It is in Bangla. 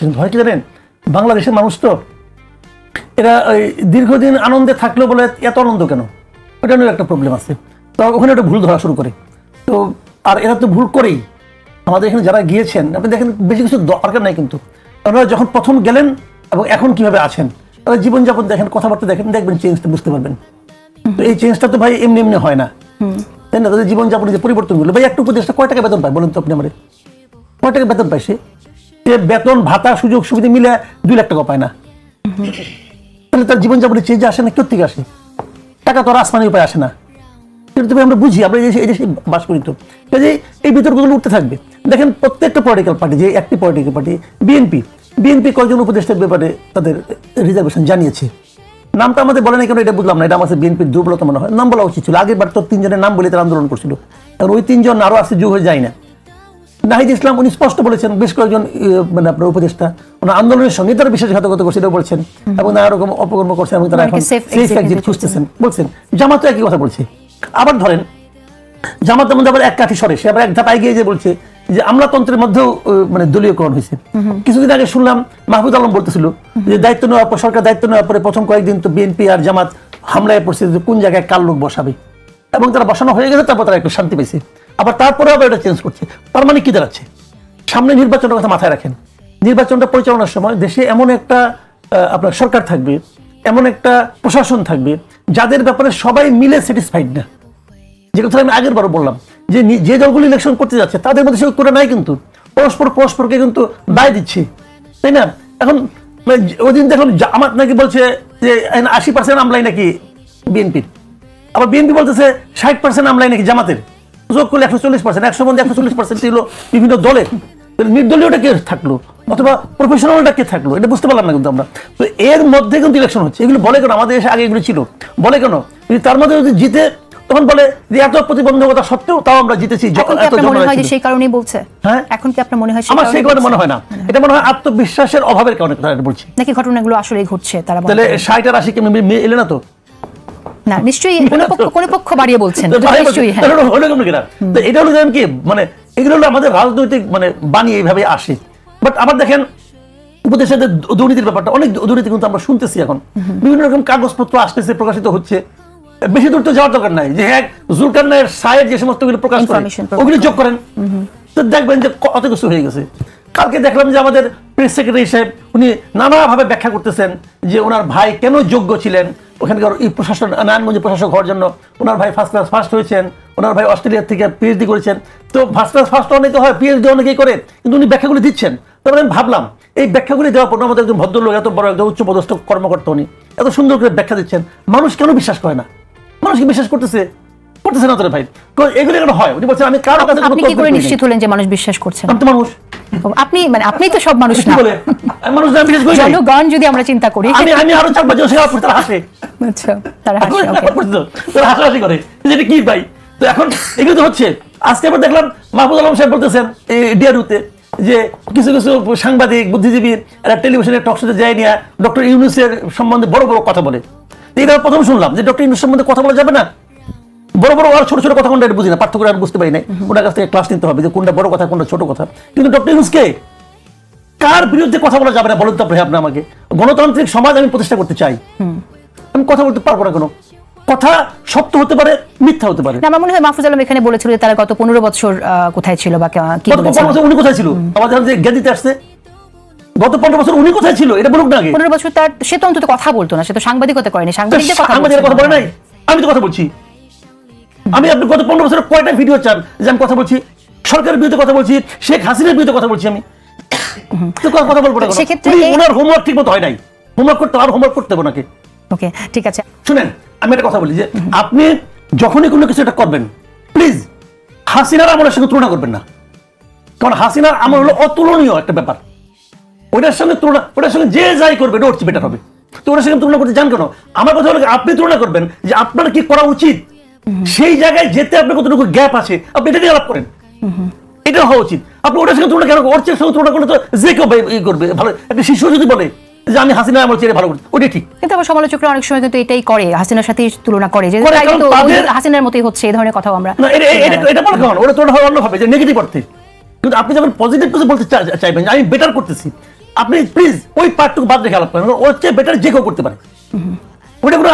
কিন্তু হয় কি জানেন, বাংলাদেশের মানুষ তো এরা ওই দীর্ঘদিন আনন্দে থাকলো বলে এত আনন্দ কেন, ওটা নিয়ে একটা প্রবলেম আছে। তো ওখানে একটা ভুল ধরা শুরু করে। তো আর এরা তো ভুল করেই। আমাদের এখানে যারা গিয়েছেন আপনি দেখেন বেশি কিছু দরকার নাই, কিন্তু আপনারা যখন প্রথম গেলেন এবং এখন কিভাবে আছেন, জীবনযাপন দেখেন, কথাবার্তা দেখেন, দেখবেন চেঞ্জটা বুঝতে পারবেন। তো এই চেঞ্জটা তো ভাই এমনি এমনি হয় না, তাই না? তাদের জীবনযাপনের যে পরিবর্তনগুলো, ভাই একটা উপদেশটা কয় টাকা বেতন পায় বলেন তো আপনি আমাদের? কয় টাকা বেতন পায় সে? বেতন ভাতা সুযোগ সুবিধা মিলে 2 লাখ টাকা পায় না। তাহলে তার জীবনযাপনের চেঞ্জ আসে না, কোথা থেকে আসে? টাকা তো আর আসমানি উপায় আসে না। কিন্তু আমরা বুঝি, আমরা এই দেশে বাস করি, তো এই বিতর্কগুলো উঠতে থাকবে। দেখেন প্রত্যেকটা পলিটিক্যাল পার্টি, যে একটি পলিটিক্যাল পার্টি বিএনপি কয়েকজন উপদেষ্টার ব্যাপারে তাদের রিজার্ভেশন জানিয়েছে। নামটা আমাদের বলে না কেন এটা বুঝলাম না। এটা আমাদের বিএনপির দুর্বলতা মনে হয়, নাম বলা উচিত ছিল। আগের বার তো 3 জনের নাম বলে তারা আন্দোলন করছিল, কারণ ওই 3 জন আরো আসতে যোগ হয়ে যায় না। নাহিদ ইসলাম উনি স্পষ্ট বলেছেন, বেশ কয়েকজন মানে আপনার উপদেষ্টা ওনার আন্দোলনের সঙ্গে তারা বিশ্বাসঘাতকতা করছে এটা বলছেন, এবং নানা রকম অপকর্ম করছেন, এবং তারা এখন সেফ এক্সিট খুঁজতেছেন বলছেন। জামাতও একই কথা বলছে। আবার ধরেন জামাতের মধ্যে আবার এক কাঠি সরে, সে আবার এক ধাপ এগিয়ে যে বলছে যে আমলাতন্ত্রের মধ্যেও মানে দলীয়করণ হয়েছে। কিছুদিন আগে শুনলাম মাহফুজ আলম বলতেছিল যে দায়িত্ব নেওয়ার পর, সরকার দায়িত্ব নেওয়ার পরে প্রথম কয়েকদিন তো বিএনপি আর জামাত হামলায় পড়ছে যে কোন জায়গায় কার লোক বসাবে, এবং তারা বসানো হয়ে গেছে, তারপর তারা একটু শান্তি পেয়েছে। আবার তারপরে আবার এটা চেঞ্জ করছে। তার মানে কি দাঁড়াচ্ছে? সামনে নির্বাচনের কথা মাথায় রাখেন। নির্বাচনটা পরিচালনার সময় দেশে এমন একটা আপনার সরকার থাকবে, এমন একটা প্রশাসন থাকবে যাদের ব্যাপারে সবাই মিলে স্যাটিসফাইড না। যে কথা আমি আগের বারও বললাম যে দলগুলো ইলেকশন করতে যাচ্ছে তাদের মধ্যে সে ঐক্যটা নাই, কিন্তু পরস্পরকে কিন্তু দায় দিচ্ছে, তাই না? এখন ওই দিন দেখলাম জামাত নাকি বলছে যে 80% আমলাই নাকি বিএনপির, আবার বিএনপি বলতেছে 60% আমলাই নাকি জামাতের। যোগ করলে 140%, 100 মধ্যে 140% ছিল বিভিন্ন দলের। নির্দলীয়টা কে থাকলো অথবা প্রফেশনালটা কে থাকলো, এটা বুঝতে পারলাম না কিন্তু আমরা। তো এর মধ্যে কিন্তু ইলেকশন হচ্ছে। এগুলো বলে কেন? আমাদের দেশে আগে এগুলো ছিল, বলে কেন? তার মধ্যে যদি জিতে তখন বলে যে এত প্রতিবন্ধকতা সত্ত্বেও তাও আমরা জিতেছি। সেই কারণেই বলছে। হ্যাঁ, এখন কি আপনার মনে হয়? আমার সেই কারণে মনে হয় না, এটা মনে হয় আত্মবিশ্বাসের অভাবের কারণে কথা বলছি, নাকি ঘটনাগুলো আসলেই ঘটছে। তারা তাহলে 60 আর 80 কে এলে না তো না, নিশ্চয়ই কোন পক্ষ বাড়িয়ে বলছেন। এটা হলো কি মানে এগুলো হলো আমাদের রাজনৈতিক মানে বাণী এইভাবে আসে। বাট আবার দেখেন উপদেশের দুর্নীতির ব্যাপারটা, অনেক দুর্নীতি কিন্তু আমরা শুনতেছি এখন। বিভিন্ন রকম কাগজপত্র আসতেছে, প্রকাশিত হচ্ছে। বেশি দূর তো যাওয়ার দরকার নাই, যে হ্যাঁ জুলকারনাইয়ের সায়ের যে সমস্ত প্রকাশ করেন ওগুলি যোগ করেন, তো দেখবেন যে কত কিছু হয়ে গেছে। কালকে দেখলাম যে আমাদের প্রেস সেক্রেটারি সাহেব উনি নানাভাবে ব্যাখ্যা করতেছেন যে ওনার ভাই কেন যোগ্য ছিলেন ওখানকার এই প্রশাসন, নারায়ণগঞ্জের প্রশাসক হওয়ার জন্য। ওনার ভাই ফার্স্ট ক্লাস ফার্স্ট হয়েছেন, ওনার ভাই অস্ট্রেলিয়া থেকে পিএইচডি করেছেন। তো ফার্স্ট ক্লাস ফার্স্ট অনেকে হয়, পিএইচডি অনেকেই করে, কিন্তু উনি ব্যাখ্যাগুলি দিচ্ছেন। তারপরে আমি ভাবলাম এই ব্যাখ্যাগুলি দেওয়ার পর আমাদের একজন ভদ্রলোক, এত বড় একজন উচ্চপদস্থ কর্মকর্তা, উনি এত সুন্দর করে ব্যাখ্যা দিচ্ছেন, মানুষ কেন বিশ্বাস করে না? মানুষকে বিশ্বাস করতেছে না তোর ভাই, এগুলো কেন হয়? উনি বলছেন আমি কারো কাছে। আপনি কি করে নিশ্চিত হলেন যে মানুষ বিশ্বাস করছে? আমি তো মানুষ। আপনি তো সব মানুষ না, মানুষ না বিশ্বাস করি। জনগণ যদি আমরা চিন্তা করি, আমি আরো 4-5 জন সেবা করতে হাসে। আচ্ছা, তারা হাসে, তারা হাসাহাসি করে যে কি ভাই। তো এখন এগুলো তো হচ্ছে। আজকে আবার দেখলাম মাহফুজ আলম সাহেব বলতেছেন ডিআরইউতে যে কিছু কিছু সাংবাদিক বুদ্ধিজীবী এরা টেলিভিশনের টক শোতে যায় নিয়ে ডক্টর ইউনূসের সম্বন্ধে বড় বড় কথা বলে। এটা প্রথম শুনলাম যে ডক্টর ইউনূস সম্বন্ধে কথা বলা যাবে না। বড় বড় আর ছোট ছোট কথা কোনটা বুঝি না, পার্থক্য আমি বুঝতে পারি নাই। ওনার কাছ থেকে ক্লাস নিতে হবে যে কোনটা বড় কথা কোনটা ছোট কথা। কিন্তু ডক্টর ইউনূসকে কার বিরুদ্ধে কথা বলা যাবে না বলুন তো আপনি আমাকে? গণতান্ত্রিক সমাজ আমি প্রতিষ্ঠা করতে চাই, আমি কথা বলতে পারবো না। কোনো কথা সত্য হতে পারে, মিথ্যা হতে পারে। আমার মনে হয় মাহফুজ আলম এখানে বলেছিল যে তারা গত 15 বছর কোথায় ছিল বা কি বলেছিল। উনি কোথায় ছিল? আমাদের যে জ্ঞানীতে আসছে গত 15 বছর উনি কোথায় ছিল এটা বলুক না আগে। 15 বছর তার সে তো অন্তত কথা বলতো না, সে তো সাংবাদিকতা করেনি। সাংবাদিকদের কথা বলে নাই, আমি তো কথা বলছি। আমি আপনি গত 15 বছরের কয়টা ভিডিও চান যে আমি কথা বলছি? সরকারের বিরুদ্ধে কথা বলছি, শেখ হাসিনার বিরুদ্ধে কথা বলছি। আমি কথা বলবো না, সেক্ষেত্রে ওনার হোমওয়ার্ক ঠিক মতো হয় নাই। হোমওয়ার্ক করতে আর হোমওয়ার্ক করতে হবে নাকি? ওকে, ঠিক আছে। শুনেন, আমি একটা কথা বলি যে আপনি যখনই কোনো কিছু একটা করবেন প্লিজ হাসিনার আমলের সঙ্গে তুলনা করবেন না, কারণ হাসিনার আমল হলো অতুলনীয় একটা ব্যাপার। ওটার সঙ্গে তুলনা, ওটার সঙ্গে যে যাই করবে এটা ওর চেয়ে বেটার হবে। তো ওটার সঙ্গে তুলনা করতে যান কেন? আমার কথা হলো আপনি তুলনা করবেন যে আপনার কি করা উচিত, সেই জায়গায় যেতে আপনার কতটুকু গ্যাপ আছে আপনি এটা দিয়ে আলাপ করেন। এটা হওয়া উচিত। আপনি ওটার সঙ্গে তুলনা কেন? ওর চেয়ে সঙ্গে তুলনা করলে তো যে কেউ করবে ভালো। একটা শিশু যদি বলে যে আমি হাসিনা আমল চেয়ে ভালো করছি, ওটাই ঠিক। কিন্তু আবার সমালোচকরা অনেক সময় কিন্তু এটাই করে, হাসিনার সাথে তুলনা করে যে হাসিনার মতোই হচ্ছে, এই ধরনের কথাও আমরা। এটা বলে কেমন? ওটা তুলনা হয় অন্যভাবে যে নেগেটিভ অর্থে। কিন্তু আপনি যখন পজিটিভ কিছু বলতে চাইবেন যে আমি বেটার করতেছি, আপনি প্লিজ ওই পার্টটুকু বাদ রেখে আলাপ করেন, ওর চেয়ে বেটার যে কেউ করতে পারে। ওইটা কোনো